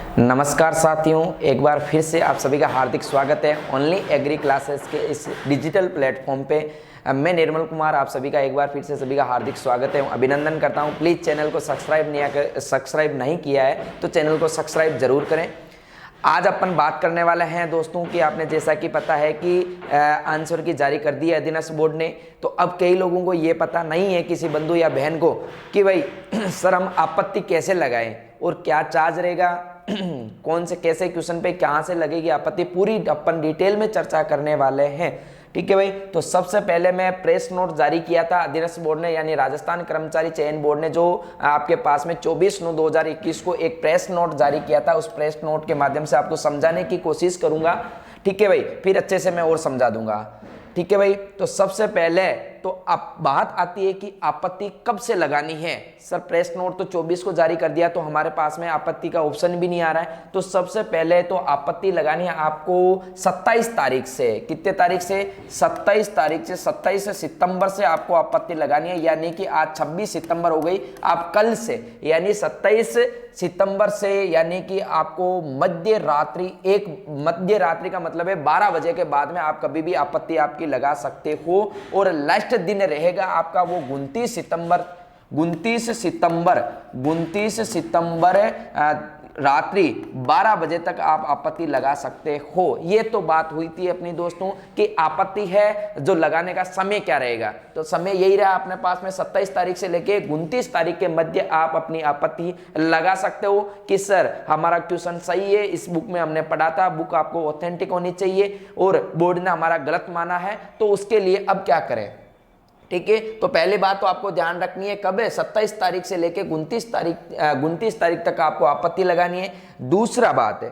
नमस्कार साथियों, एक बार फिर से आप सभी का हार्दिक स्वागत है ओनली एग्री क्लासेस के इस डिजिटल प्लेटफॉर्म पे। मैं निर्मल कुमार आप सभी का एक बार फिर से सभी का हार्दिक स्वागत है, अभिनंदन करता हूं। प्लीज़ चैनल को सब्सक्राइब नहीं किया है तो चैनल को सब्सक्राइब जरूर करें। आज अपन बात करने वाले हैं दोस्तों कि आपने जैसा कि पता है कि आंसर की जारी कर दी है अधीनस्थ बोर्ड ने। तो अब कई लोगों को ये पता नहीं है किसी बंधु या बहन को कि भाई सर हम आपत्ति कैसे लगाएं और क्या चार्ज रहेगा, कौन से कैसे क्वेश्चन पे कहाँ से लगेगी आपत्ति, पूरी अपन डिटेल में चर्चा करने वाले हैं। ठीक है भाई। तो सबसे पहले मैं प्रेस नोट जारी किया था अधीनस्थ बोर्ड ने यानी राजस्थान कर्मचारी चयन बोर्ड ने, जो आपके पास में 24/9/2021 को एक प्रेस नोट जारी किया था। उस प्रेस नोट के माध्यम से आपको समझाने की कोशिश करूंगा। ठीक है भाई, फिर अच्छे से मैं और समझा दूंगा। ठीक है भाई। तो सबसे पहले तो अब बात आती है कि आपत्ति कब से लगानी है। सर प्रेस नोट तो 24 को जारी कर दिया तो हमारे पास में आपत्ति का ऑप्शन भी नहीं आ रहा है। तो सबसे पहले तो आपत्ति लगानी है आपको 27 तारीख से। कितने तारीख से? 27 तारीख से, 27 सितंबर से आपको आपत्ति लगानी है। यानी कि आज 26 सितंबर हो गई, आप कल से यानी 27 सितंबर से यानी कि आपको मध्य रात्रि का मतलब है 12 बजे के बाद में आप कभी भी आपत्ति आपकी लगा सकते हो। और लास्ट दिन रहेगा आपका वो 29 सितंबर रात्रि 12 बजे तक आप आपत्ति लगा सकते हो। ये तो बात हुई थी अपनी दोस्तों कि आपत्ति है जो लगाने का समय क्या रहेगा। तो समय यही रहा अपने पास में 27 तारीख से लेके 29 तारीख के मध्य आप अपनी आपत्ति लगा सकते हो कि सर हमारा क्वेश्चन सही है, इस बुक में हमने पढ़ा था, बुक आपको ऑथेंटिक होनी चाहिए और बोर्ड ने हमारा गलत माना है, तो उसके लिए अब क्या करें। ठीक है। तो पहली बात तो आपको ध्यान रखनी है कब है, 27 तारीख से लेके 29 तारीख तक आपको आपत्ति लगानी है। दूसरा बात है,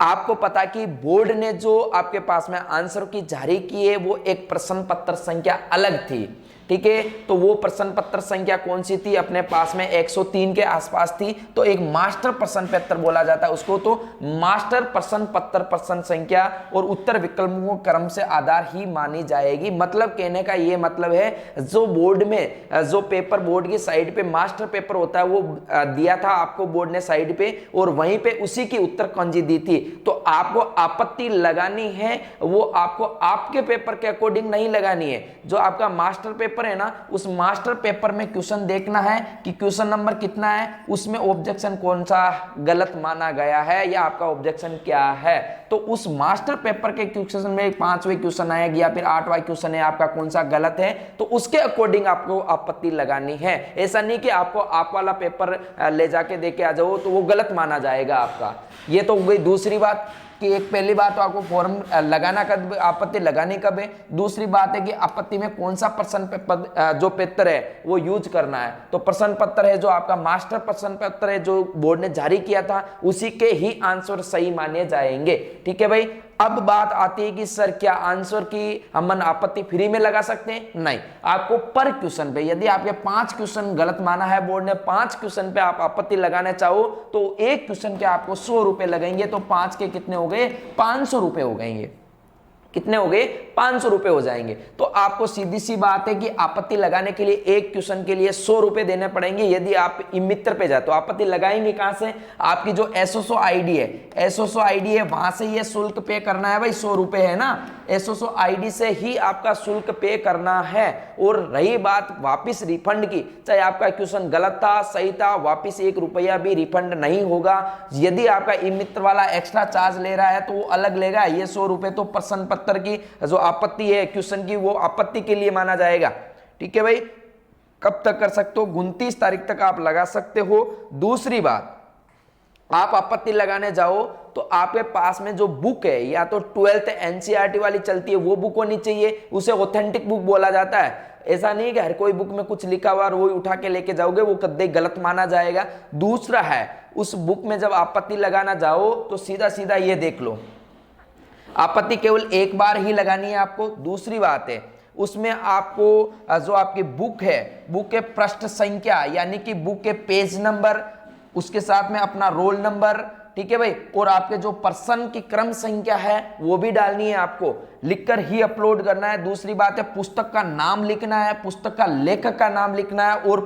आपको पता कि बोर्ड ने जो आपके पास में आंसर की जारी की है वो एक प्रश्न पत्र संख्या अलग थी। ठीक है। तो वो प्रश्न पत्र संख्या कौन सी थी? अपने पास में 103 के आसपास थी। तो एक मास्टर प्रश्न पत्र बोला जाता है उसको। तो मास्टर प्रश्न पत्र प्रश्न संख्या और उत्तर विकल्पों क्रम से आधार ही मानी जाएगी। मतलब कहने का ये मतलब है जो बोर्ड में जो पेपर बोर्ड की साइड पे मास्टर पेपर होता है वो दिया था आपको बोर्ड ने साइड पे, और वहीं पे उसी की उत्तर कुंजी दी थी। तो आपको आपत्ति लगानी है वो आपको आपके पेपर के अकॉर्डिंग नहीं लगानी है। जो आपका मास्टर पेपर है ना, उस मास्टर पेपर में क्वेश्चन देखना है कि क्वेश्चन नंबर कितना है, उसमें ऑब्जेक्शन कौन सा गलत माना गया है या आपका ऑब्जेक्शन क्या है। तो उस मास्टर पेपर के क्वेश्चन में 5वें क्वेश्चन आएगा या फिर 8वां क्वेश्चन है आपका कौन सा गलत है, तो उसके अकॉर्डिंग आपको आपत्ति लगानी है। ऐसा नहीं कि आपको आप वाला पेपर ले जाके दे के आ जाओ तो वो गलत माना जाएगा आपका। ये तो हो गई दूसरी बात कि एक पहली बात तो आपको फॉर्म लगाना कब, आपत्ति लगानी कब है। दूसरी बात है कि आपत्ति में कौन सा प्रश्न पत्र जो पत्र है वो यूज करना है। तो प्रश्न पत्र है जो आपका मास्टर प्रश्न पत्र है जो बोर्ड ने जारी किया था उसी के ही आंसर सही माने जाएंगे। ठीक है भाई। अब बात आती है कि सर क्या आंसर की हम आपत्ति फ्री में लगा सकते हैं? नहीं, आपको पर क्वेश्चन पे, यदि आपके 5 क्वेश्चन गलत माना है बोर्ड ने, 5 क्वेश्चन पे आप आपत्ति लगाना चाहो तो एक क्वेश्चन के आपको 100 रुपए लगेंगे। तो 5 के कितने हो गए? 500 रुपए हो गएंगे। कितने हो गए? 500 रुपए हो जाएंगे। तो आपको सीधी सी बात है कि आपत्ति लगाने के लिए एक क्वेश्चन के लिए 100 रुपए देने पड़ेंगे। यदि आप ई-मित्र पे जाए तो आपत्ति लगाएंगे कहां से? आपकी जो एसओसो आईडी है वहां से ये शुल्क पे करना है भाई। 100 रुपए है ना, एसओसो आईडी से ही आपका शुल्क पे करना है। और रही बात वापिस रिफंड की, चाहे आपका क्वेश्चन गलत था सही था, वापिस 1 रुपया भी रिफंड नहीं होगा। यदि आपका ई-मित्र वाला एक्स्ट्रा चार्ज ले रहा है तो वो अलग लेगा। ये 100 रुपए तो प्रश्न पत्र की जो आपत्ति है क्वेश्चन की वो आपत्ति के लिए माना जाएगा। ठीक है भाई। कब तक कर सकते हो? 29 तारीख तक आप लगा सकते हो। दूसरी बात, आप आपत्ति लगाने जाओ तो आपके पास में जो बुक है या तो 12th एनसीईआरटी वाली चलती है वो बुक होनी चाहिए, उसे ऑथेंटिक बुक बोला जाता है। ऐसा नहीं है कि हर कोई बुक में कुछ लिखा हुआ और वो उठा के लेके जाओगे, वो कभी गलत माना जाएगा। दूसरा है, उस बुक में जब आपत्ति लगाना जाओ तो सीधा सीधा ये देख लो, आपत्ति केवल एक बार ही लगानी है आपको। दूसरी बात है उसमें आपको जो आपकी बुक है, बुक के पृष्ठ संख्या यानी कि बुक के पेज नंबर, उसके साथ में अपना रोल नंबर, ठीक है भाई, और आपके जो पर्सन की क्रम संख्या है वो भी डालनी है, आपको लिखकर ही अपलोड करना है। दूसरी बात है पुस्तक का नाम लिखना है, पुस्तक का लेखक का नाम लिखना है, और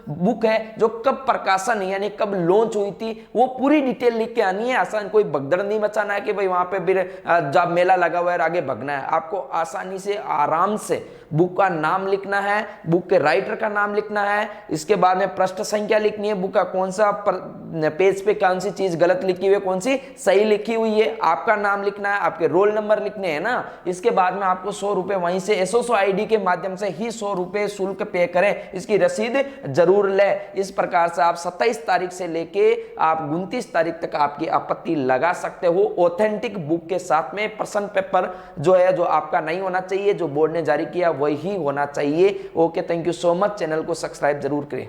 बुक है जो कब प्रकाशन यानी कब लॉन्च हुई थी वो पूरी डिटेल लिख के आनी है। आसान कोई भगदड़ नहीं मचाना है कि भाई वहां पे फिर जब मेला लगा हुआ है आगे भगना है। आपको आसानी से आराम से बुक का नाम लिखना है, बुक के राइटर का नाम लिखना है, इसके बाद में पृष्ठ संख्या लिखनी है, बुक का कौन सा पेज पे कौन सी चीज गलत लिखी हुई है, कौन सी सही लिखी हुई है, आपका नाम लिखना है, आपके रोल नंबर लिखने हैं ना। इसके बाद में आपको 100 रुपए वहीं से एसोसो आईडी के माध्यम से ही 100 रुपए शुल्क पे करें, इसकी रसीद जरूर ले। इस प्रकार से आप 27 तारीख से लेके आप 29 तारीख तक आपकी आपत्ति लगा सकते हो ऑथेंटिक बुक के साथ में। प्रश्न पेपर जो है जो आपका नहीं होना चाहिए, जो बोर्ड ने जारी किया वही होना चाहिए। Okay, thank you so much. Channel को सब्सक्राइब जरूर करें।